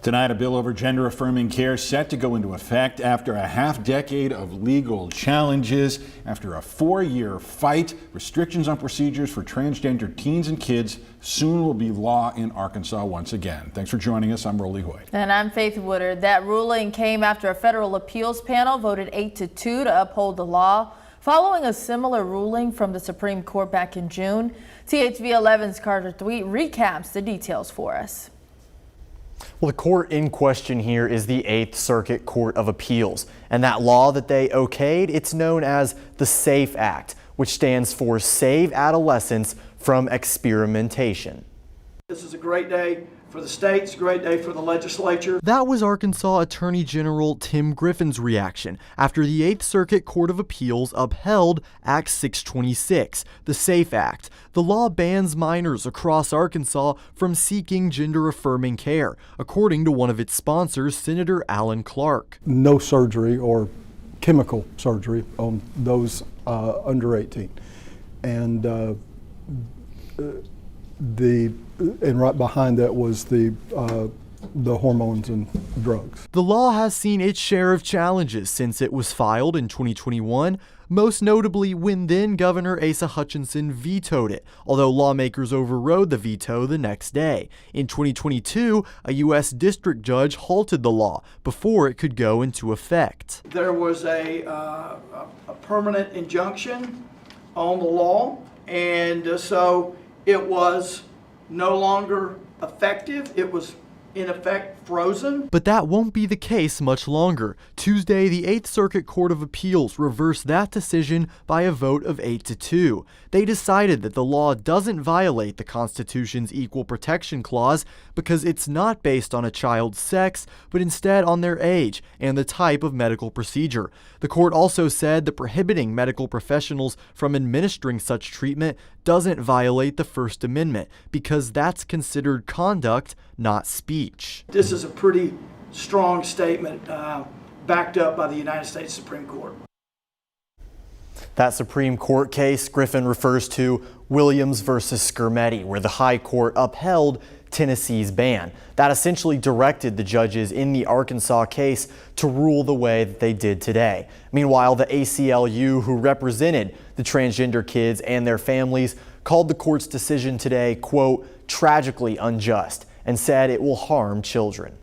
Tonight, a bill over gender-affirming care set to go into effect after a half-decade of legal challenges. After a 4-year fight, restrictions on procedures for transgender teens and kids soon will be law in Arkansas once again. Thanks for joining us. I'm Rolly Hoyt. And I'm Faith Woodard. That ruling came after a federal appeals panel voted 8-2 to uphold the law, following a similar ruling from the Supreme Court back in June. THV 11's Carter Thweet recaps the details for us. Well, the court in question here is the 8th Circuit Court of Appeals, and that law that they okayed, it's known as the SAFE Act, which stands for Save Adolescents from Experimentation. This is a great day for the states, a great day for the legislature. That was Arkansas Attorney General Tim Griffin's reaction after the 8th Circuit Court of Appeals upheld Act 626, the SAFE Act. The law bans minors across Arkansas from seeking gender-affirming care, according to one of its sponsors, Senator Alan Clark. No surgery or chemical surgery on those under 18. And right behind that was the hormones and drugs. The law has seen its share of challenges since it was filed in 2021, most notably when then Governor Asa Hutchinson vetoed it, although lawmakers overrode the veto the next day. In 2022, a U.S. district judge halted the law before it could go into effect. There was a permanent injunction on the law, and so it was no longer effective. It was in effect frozen. But that won't be the case much longer. Tuesday, the 8th Circuit Court of Appeals reversed that decision by a vote of 8-2. They decided that the law doesn't violate the Constitution's Equal Protection Clause because it's not based on a child's sex, but instead on their age and the type of medical procedure. The court also said that prohibiting medical professionals from administering such treatment doesn't violate the First Amendment because that's considered conduct, not speech. This is a pretty strong statement backed up by the United States Supreme Court. That Supreme Court case Griffin refers to Williams versus Skirmetti, where the High Court upheld Tennessee's ban. That essentially directed the judges in the Arkansas case to rule the way that they did today. Meanwhile, the ACLU, who represented the transgender kids and their families, called the court's decision today, quote, tragically unjust, and said it will harm children.